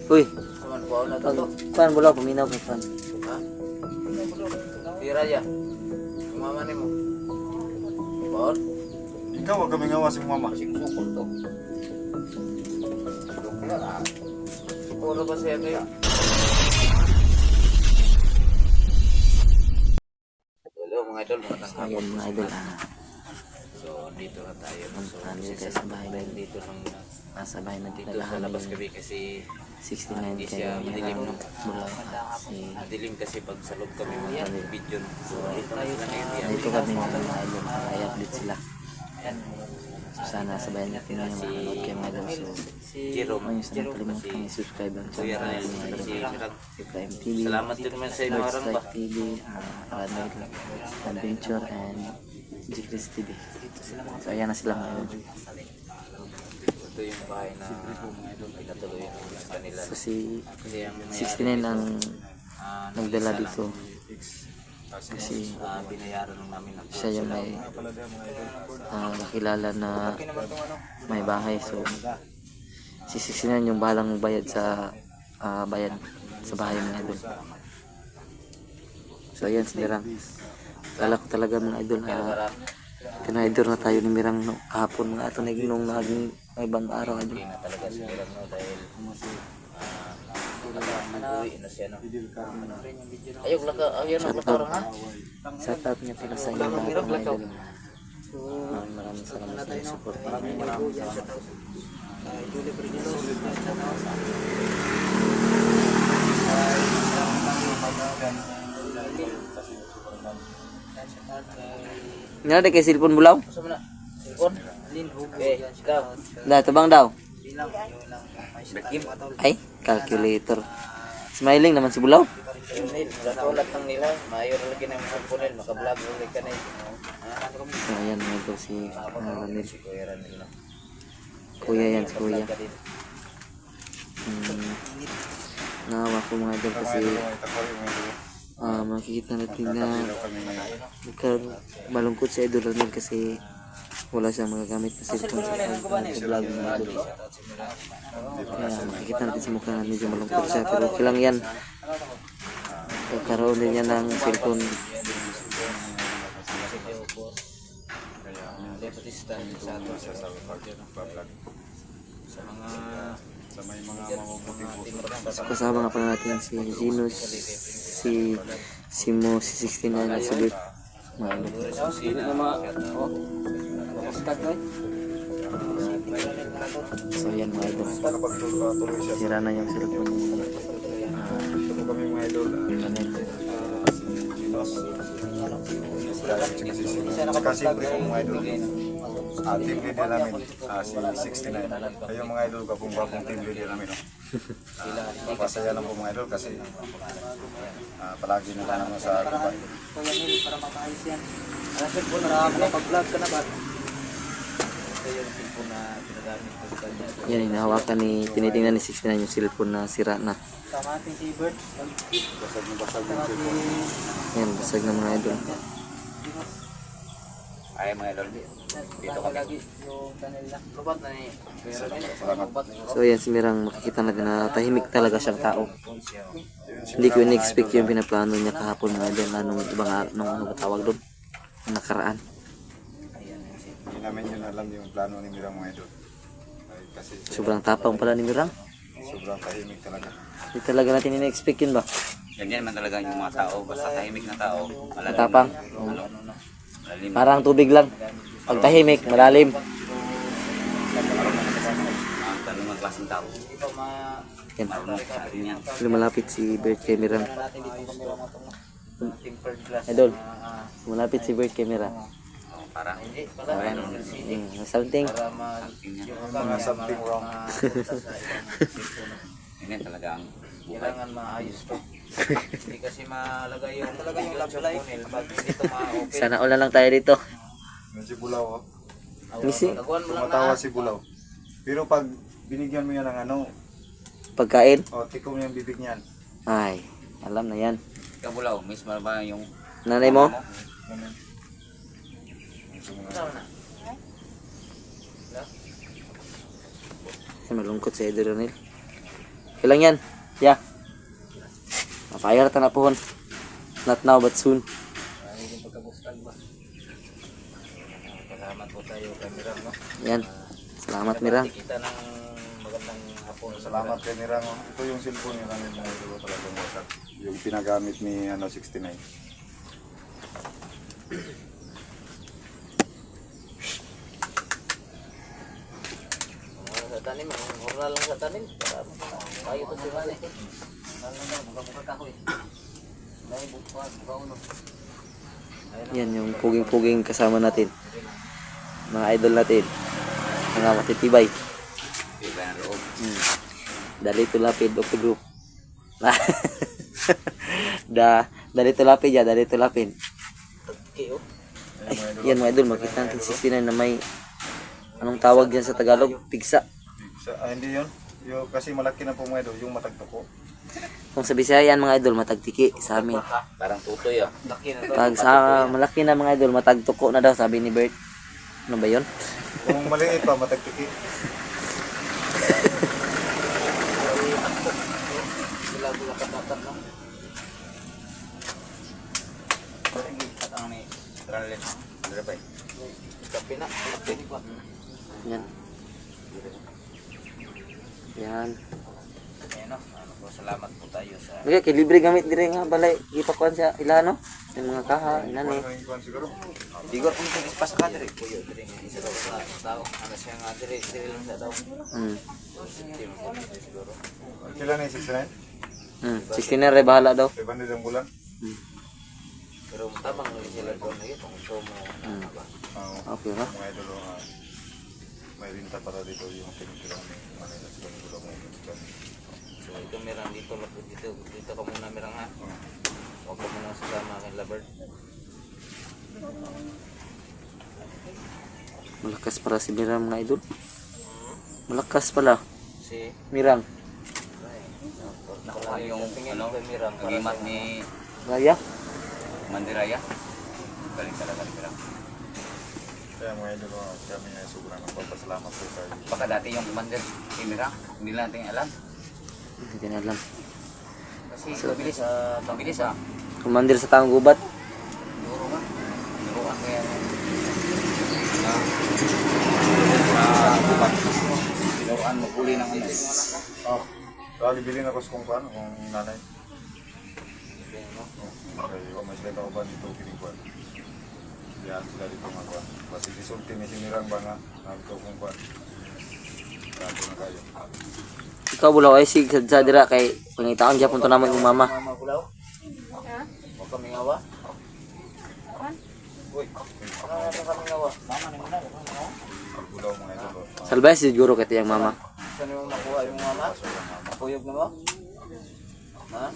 Uy, Saman po na to. pan bulaw paminaw ka pan. Ha? Tira ya. Mama ni mo. Paul, Ikaw, wag kami ngawa si mama. kasing sukol to. Puro ba siya kayo? Hello mga idol, mga So, tanghali. ayan mga idol. So, dito na tayo. So, Nandito tayo sa bahay na dito lang nasa bahay na dito sa labas kami kasi 69 hindi kayo siya madilim, no? bulaw at si madilim kasi pag sa loob kami mag-video. So, dito na sila ngayon. dito kami mga idol para i-update sila. So sana sabayan natin yung mga nanood kayo mga idol. So Jerome. ayun sana kalimutan i-subscribe ang Kuya channel Ranel, natin mga si idol. Sirag. Si Prime TV, Salamat din naman sa inyo, Lord Aram ba? Strike TV, Ranel Adventure and G-Chris TV. So ayan na sila mga idol. Ito yung bahay na pinatuloy sa kanila. So si Kasi ang 69 ang nagdala nag-isa dito lang. kasi Binayaran lang namin ako. siya yung may nakilala na may bahay. So si 69 yung bahalang bayad sa bayad sa bahay mga idol. So ayan si Mirang. Kala ko talaga mga idol tinaydor na tayo ni Mirang no, kahapon mga ato nung naging may ibang araw idol. Hindi na talaga si Mirang, no, dahil uwi na siya, no. Ayog lang ka, ayun ang latarang, ha? Shout out niya pala sa inyo mga idol. Maraming salamat sa inyong support. Nga kay cellphone bulaw? Gusto mo na? Silpon? Ikaw. Da, tabang daw. Bekim. Ay, calculator. Smiling naman si bulaw. Nil, natulat lang nila. Mayor lagi ng silpon nil. Makablog ulit ka na eh. So ayan mga idol si Ranil. Si Kuya Ranil, no. Kuya yan si kuya. Ka din. Nahawa ko mga idol kasi Ito ko yung mga makikita natin na kami ngayon. malungkot si Idol Ranil kasi wala siyang magagamit na cellphone sa pag-vlog mga idol. Kaya makikita natin sa mukha na medyo malungkot siya pero okay lang yan. Pagkaroon din niya ng cellphone. Deputistan sa ato sa mga Sa may mga mabubuting puso. Kasama nga pala natin si Genus, si Simo, si 69 at si Bert. Mga idol. So yan mga idol. Nakapagtuloy siya. Sira na yung cellphone ni Ito po kami mga idol. Ranil. Kasimple po mga idol. Team leader namin, si 69. Kayo mga idol, bagong team leader namin. Papasaya lang po mga idol kasi palagi na lang naman sa Dubai. Kuya Nil, para makaayos yan. Ang silpon na makapag-vlog ka na ba? Ito yung silpon na pinagamit ko sa kanya. Yan, hinahawakan ni, tinitingnan ni 69 yung cellphone na sira na. Tama ating si Bert. Basag na basag yung cellphone. Yan, basag na mga idol. Ay mga idol, dito kami lagi yung channel na. Lubat na ni Kuya Ranil. Lubat na So yan si Mirang, makikita natin na tahimik talaga siyang tao. Hindi ko in-expect yung pinaplano niya kahapon mga idol na nung ibang nung ano ba tawag doon? Nung nakaraan. Hindi namin yun alam yung plano ni Mirang mga idol. Ay, kasi Sobrang tapang pala ni Mirang. sobrang tahimik talaga. Hindi talaga natin in-expect yun ba? Ganyan man talaga yung mga tao, basta tahimik na tao. Matapang. Malalim. Parang tubig lang. Pag tahimik, malalim. Ang tanong klaseng tao. Yan. Marunong sa atin yan. Lumalapit si Bert kay Mirang. Natin dito ating third class. Idol. Lumalapit si Bert kay Mirang. Para hindi, para mayroon ng CD. Something. Para Mga something wrong. Yan talaga ang kailangan maayos to. Hindi kasi malagay yung love life. Pag hindi to ma-open. Sana all na lang tayo dito. Yan si Bulaw, oh. Misi. Taguan mo lang Tumatawa na. si Bulaw. Pero pag binigyan mo yan ng ano, Pagkain. tikom yung bibig niyan. Ay, alam na yan. Kabulaw, miss mo ba yung Nanay mo? Kasama na. Ay, malungkot si Idol Ranil. Okay lang yan. Yeah. Mapayar ta na po. Not now but soon. Yung pagkabustag ba? Salamat po tayo kay Mirang, no? Yan. Salamat Mirang. Kita ng magandang hapon. Salamat kay Mirang. Ito yung cellphone niya namin mga idol talagang wasak. Yung pinagamit ni 69. Sa tanim, oral lang sa tanim. Para kayo to si Mane. Buka-buka ka ko eh. Dahil buka uno. Yan yung puging-puging kasama natin. Mga idol natin. Mga matitibay. Iba ang loob. Dali tulapid of the group. Dali tulapid ya, dali tulapid. Kiyo. Ay, yan mga idol, makita natin 69 na may anong tawag yan sa Tagalog? Pigsa. Hindi yun. Yung, kasi malaki na po mga idol, yung matagtoko. Kung sa Bisayan mga idol, matagtiki sa amin. Parang tutoy ah. Laki na to. Pag sa malaki na mga idol, matagtuko na daw, sabi ni Bert. Ano ba yun? Kung maliit pa, matagtiki. Sila sila katatat no. At ang may tralin. Dere pa. Kape na. Kape pa. Yan. Yan. Ayan no. Ano po, salamat po tayo sa Okay, kay libre gamit dire nga balay. Ipakuan siya ilano. Yung mga kaha, inani. Ano yung ikuan siguro? Digor kung tingis pa sa kadre. Kuyo dire hindi sa tao. Ano siya nga dire lang sa tao. Siguro. Kila na yung 69? 16 na rin, bahala daw. 500 ang bulan? Pero tamang sila doon na yun. Kung gusto mo. Okay ha? Mga idol, may rinta para dito yung kinikila ni Manila sa Gulo mo. So ito merang dito. Dito ka muna merang ha. Huwag ka muna sasama kay Labert. Malakas para si Mirang mga idol. Malakas pala. Si Mirang. nakuha yung ano, agimat ni Raya. Mandiraya. Galing talaga ni Mirang. Kaya mga idol, kami ay sobrang nagpapasalamat po kayo. Baka dati yung commander si Mirang, hindi natin alam. Hindi na alam. Kasi mabilis ah. Commander sa taong gubat. Duro ka. Duruan kaya duruan mo puli ng ano. Lagi bilhin ako sa kung paano, kung nanay. Okay, mas beta ko ba dito kinikuan? Yan sila dito mga kuan. Kasi disulti ni sinirang ba nga, nagto kung kuan. Grabe na kayo. Ikaw bulaw ay sig sa dira kay pangitaon gyapon to naman kong mama. Mama Bulaw? Ha? Huwag kami ngawa? Uy, ano kami ngawa? Mama ni muna, huwag kami ngawa? Gulaw mga idol. Salbay siguro kay tiyang mama. Saan mo makuha yung mama? Makuyog na mo? Ha?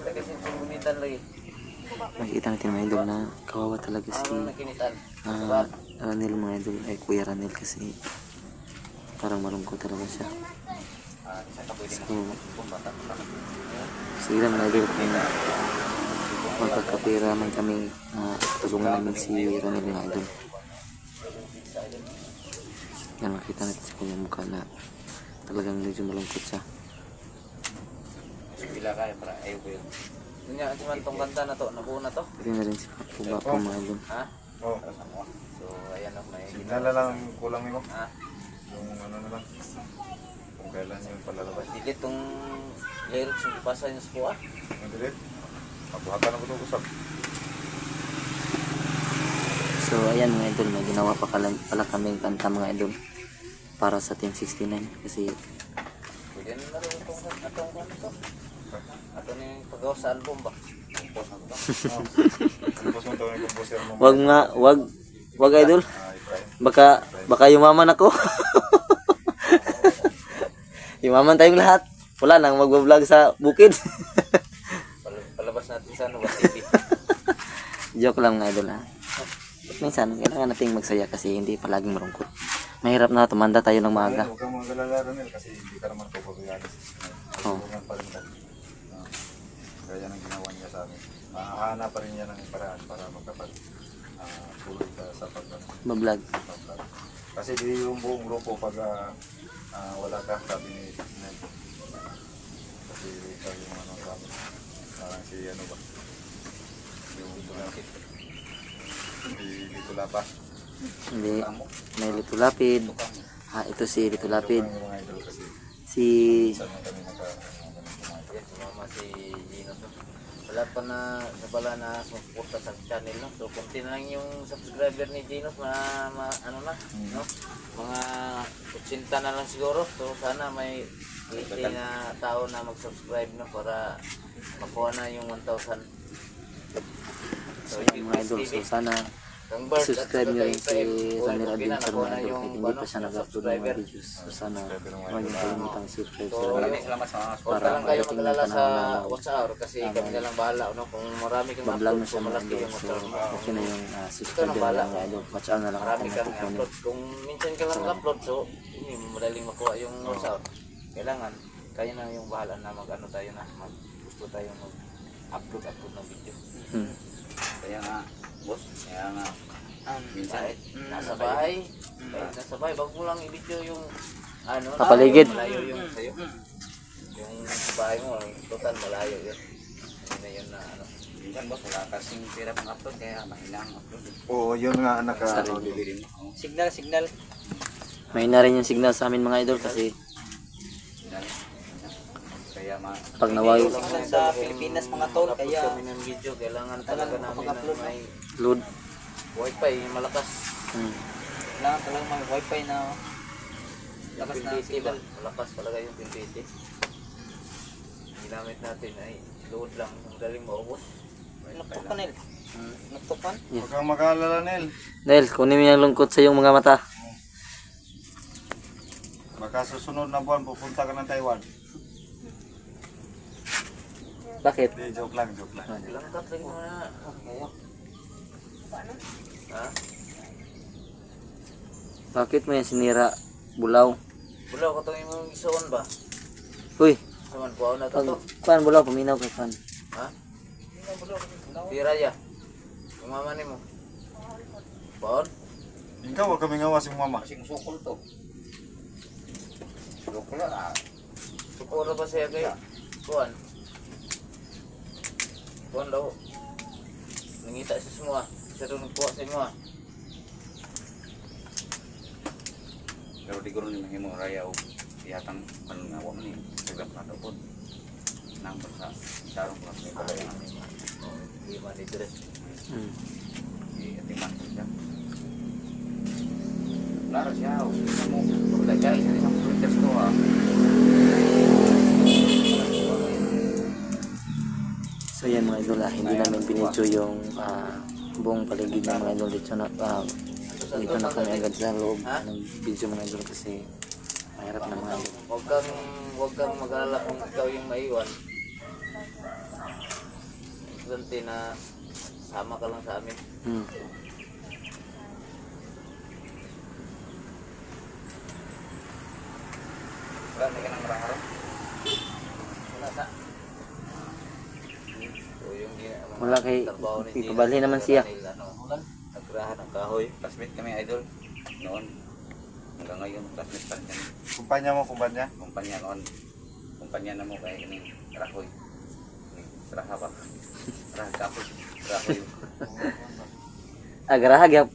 Ang kasi pagunitan lagi. Makikita natin mga idol na kawawa talaga si Ano nakinitan? Ranil mga idol ay Kuya Ranil kasi parang malungkot talaga siya. Isa ka pwede So, pumbata. sige lang mga idol kung magkakapira man kami tulungan namin si Ranil mga idol. Yan, makita natin sa kanyang mukha na talagang medyo malungkot siya. Pila kaya para ayaw ko yun. Dunya, si man tong kanta na to, nabuo na to. Pwede na rin si Papuba po mga idol. Ha? Oh, So, ayan o, may signal na lang kulang mo. Ha? Yung ano na lang. Kung kailan yung palalabas. Dikit tong lyrics yung ipasa niyo sa kuha. Madilit. Mabuhatan na ko itong usap. So ayan mga idol, may ginawa pa pala kaming kanta mga idol para sa Team 69 kasi Pwede na rin itong to. Ato na yung pagawa sa album ba? Compose na to. Tapos mo ito yung composer mo. wag idol, Efrain. baka yumaman ako. Yumaman tayong lahat, wala nang magbablog sa bukid. Palabas natin sa ano ba, TV. Joke lang mga idol ha. Minsan kailangan nating magsaya kasi hindi palaging marungkot. Mahirap na tumanda tayo ng maaga. Huwag kang magalala rin kasi hindi ka naman papabayaan. Oh. Tulungan pa rin tayo. Kaya yan ang ginawa niya sa amin. Mahahanap pa rin niya ng paraan para magkapag tuloy ka sa Mablog. Kasi di yung buong grupo pag wala ka, sabi ni Ned. Kasi ikaw yung ano sabi. Parang si ano ba? Yung dito lapas. Hindi. May Lito Lapid. Ito si Lito Lapid. Yung mga idol kasi. Si... Saan man kami Yes, sumama si Gino to. Wala pa na pala na sumuporta sa channel, no? So, konti na lang yung subscriber ni Gino, ano na, no? Mga 80 na lang siguro. So, sana may 80 na tao na mag-subscribe, no? Para makuha na yung 1,000. So, mga idol, so sana subscribe nyo rin si Ramir Adventure mga idol kahit hindi pa siya nag-upload ng mga videos. So sana huwag yung kalimutang subscribe sa Ramir Salamat sa mga para lang kayo marating mag-alala ng sa panahon na WhatsApp kasi kami na lang bahala, no? Kung marami kang mag-vlog na upload, siya kung mga malaki idol. yung So WhatsApp mo. okay na yung subscribe na lang mga idol. Watch out na lang Marami ako kang kukunin. upload. Kung minsan ka lang upload, so hindi madaling makuha yung WhatsApp. Kailangan kayo na yung bahala na mag-ano tayo na gusto tayo mag-upload ng video. Kaya nga, boss, kaya nga minsan nasa bahay, wag mo lang i-video yung ano, Papaligid. malayo yung sa'yo. Yung sa bahay mo, total malayo yun. Yun na yun na ano. Minsan boss, wala kasing pera pang upload, kaya mahina ang upload. Oo, yun nga naka... Signal. May na rin yung signal sa amin mga idol kasi Kaya pag naway sa Pilipinas mga tol, kaya kami ng video, kailangan talaga namin ng may load. wifi malakas. Kailangan talagang may wifi na Lakas na signal. Malakas talaga yung pinpiti. Ginamit natin ay load lang. Ang galing maubos. nagtukan nil. Nagtukan? Huwag kang mag-aalala, Nel. Nel, kunin mo yung lungkot sa iyong mga mata. Baka susunod na buwan, pupunta ka ng Taiwan. Bakit? Hindi, joke lang, joke lang. Ilang katling mo na. Ha? Bakit mo yan sinira? Bulaw. Bulaw, katong imong isuon ba? Uy, Saman po na pag to. pan bulaw, paminaw kay pan. Ha? Tira ya. Yung mama ni mo. Baon? Ikaw, huwag kami ngawa si mama. Sing sukol to. Sukol na. Sukol na ba siya kay? Kuan. Kuan daw. Nangita sa semua. Siya daw nagkuha sa inyo ah. Pero di ko rin mahimo raya o ihatang panungawa man ni program na daw po number sa darong ko sa balay namin Di man ni dress. atiman ko siya klaro siya o isa mo paglagay sa isang printers ko ha So yan mga idol, hindi namin pinidyo yung buong paligid ng mga idol dito na dito na kami agad sa loob ng video mga idol kasi mahirap na mga idol. Huwag kang mag-alala kung ikaw yung maiwan. Importante na sama ka lang sa amin. wala na ka ng marang Wala sa. So yung Wala kay- trabaho ni Gina, ipabali naman siya. Nagrahan ng kahoy. classmate kami idol noon hanggang ngayon classmate pa rin kami Kumpanya mo, kumpanya. kumpanya noon kumpanya na mo kaya ini rahoy raha ba raha kapoy rahoy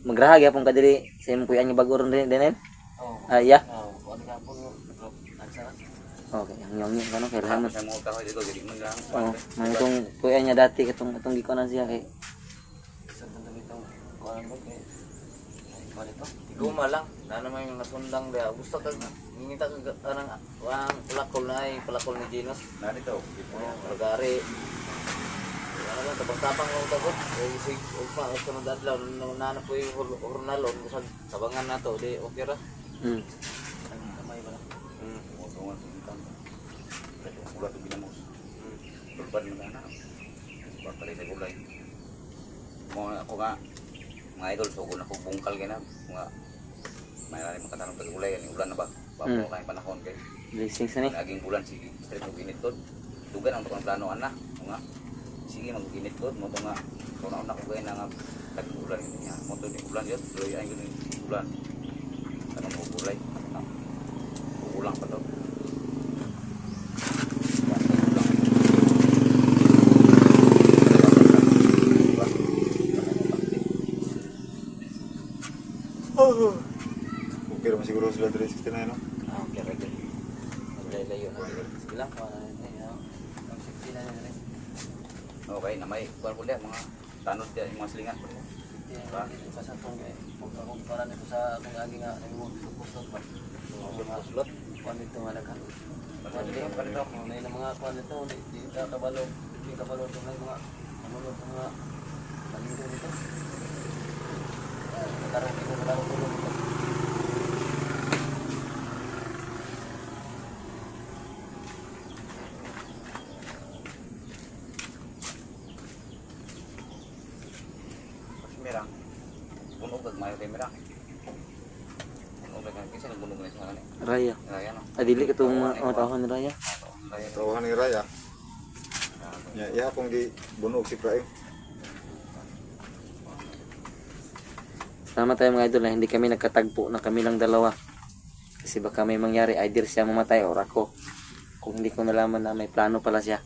Magrahag yapon ka diri sa imong kuya niya bago ron din Nel. Yeah. Ano ka po? Nagsara? Okay, ang yung kano kay Rahman. sa mga kahoy dito dili man lang Oh, man itong kuya niya dati katong gikonan siya kay Isang sandali itong kuhaan ko kay Malito. Iguma lang. Na naman yung nasundang dia. Gusto ka ngingita ka ng palakol na ay palakol ni Ginos. na dito Lagari. Ano lang, tabang-tabang lang ito po. Isig, ugma, sunod adlaw, nana po yung hurnalon, kusag sabangan na to, di okay ra. Kamay ba na? Tungan sa intang ulat ang ginamos tulpan mo na pagpalay sa gulay ako nga mga idol so kung ako bungkal ka na mga mayroon makatanong sa gulay yan ulan na ba bago kayong panahon kay blessings na ni. naging bulan sige straight mo ginit to tugan ang tukang plano ana nga sige mag-ginit to mo to nga kung nauna ko kayo na nga nag-ulan niya mo to ni ulan yun tuloy ay yun ulan tanong mo gulay ulang pa to sila 369 no? Okay, ready. Maglayo na dito. Sige lang. Ang 60 na rin. Okay, na may kuwan po diyan, mga tanod diyan, yung mga silingan po. Pasatong eh. Kung para nito sa akong agi nga mo supuslot pa. Supuslot. Kuan dito nga nagkan. Kuan dito pa dito. May mga kuan dito di ka kabalo. Di kabalo to may mga ano to mga palingo dito. Tarong dito tarong dito. Mas merang. Bunog kag mayo kay merang. Bunog kag kasi nagbunog na siya kanina. Raya. Kaya no. Adili ka itong mga tawhan ni Raya. Kaya Tawahan ni Raya. Ya, iya kung di bunog si Praing. Salamat tayo mga idol na hindi kami nagkatagpo na kami lang dalawa. Kasi baka may mangyari, either siya mamatay or ako. Kung hindi ko nalaman na may plano pala siya.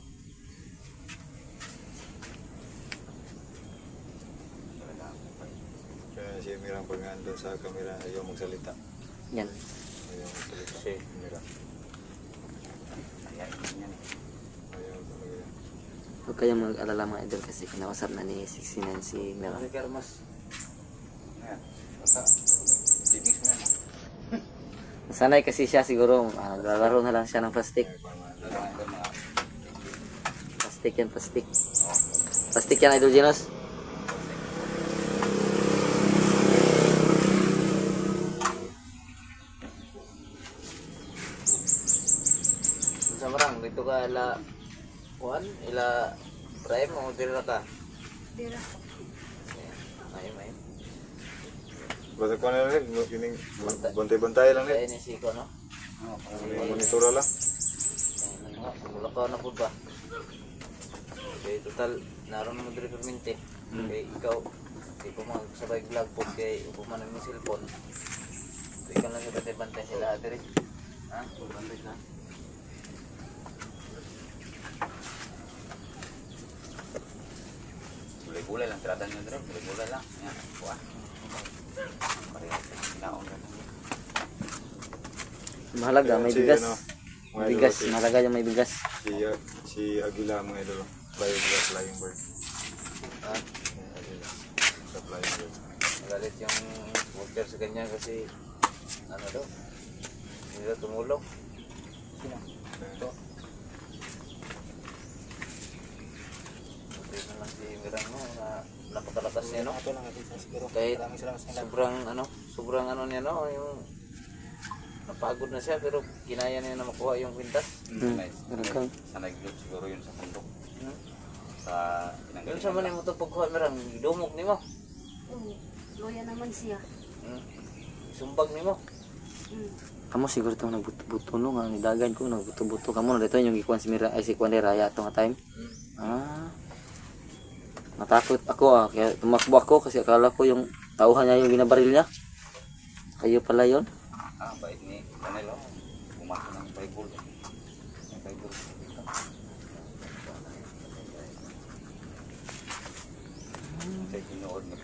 Kaya si Mirang pag nandun sa kamera, ayaw magsalita. Yan. Ayaw magsalita. Si Mirang. kaya yan. Ayaw talaga yan. Huwag kayong mag-alala mga idol kasi kinausap na ni 69 si Mera. Ano karmas? Yan. Basta bibig mo yan. Sanay kasi siya siguro, lalaro na lang siya ng plastic. Lalaki ko mga Plastic yan, plastic. Plastic yan idol Genos. Sa marang dito ka ila kuan ila prime mo dira ka. Dira. Ay may. Basta ko na rin, yung bantay-bantay lang Kaya rin. ni Siko no. Monitora lang. Mula ka na po ba? Okay, total naroon mo diri permente. Okay, ikaw di ko magsabay vlog po kay upo man ang cellphone. Ikaw lang sa bantay sila diri. Ha? Bantay ka. gulay-gulay lang, tiradan nyo dito, gulay-gulay lang. Yan, kuha. Parehas, kinaon na lang. Mahalaga, may Si, bigas. ano, mga May bigas, idol, si- mahalaga yung may bigas. Si Aguila mga idol. Flying bird. Ha? Aguila. Sa flying bird. Magalit yung worker sa kanya kasi ano daw? Hindi daw tumulong. Buti na lang si Mirang no, na napakalakas niya no. Kahit sobrang ano niya no, yung napagod na siya pero kinaya niya na makuha yung kwintas. Meron Sa nag-loot siguro yun sa bundok. Hmm? Sa Yun sa man mo ito pagkuha Mirang, dumog ni mo. Oo. Loya naman siya. Hmm? Sumbag ni mo. Kamu siguro itong nagbuto-buto no, nga nidagan ko nagbuto-buto. Kamu na dito yung ikuan si Mira, ay si Kuan ni Raya ito nga time. Natakot ako kaya tumakbo ako kasi akala ko yung tauhan niya yung binabaril niya. Kayo pala yon. bait ni Canelo. Bumasa ng Bible. Yung Bible. Kaya ginood na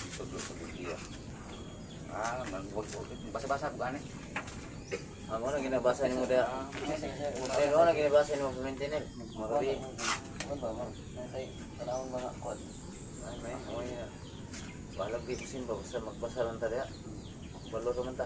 sa Biblia. Basa-basa ko gani. Amo na ginabasa ni mo da. Ay, ano na ginabasa ni mo maintenance. Marabi. Ano ba mo? Ay, tanawon mga kod. Ay, may. Balag dito simba basta magbasa lang ta dia. Balo ra man ta.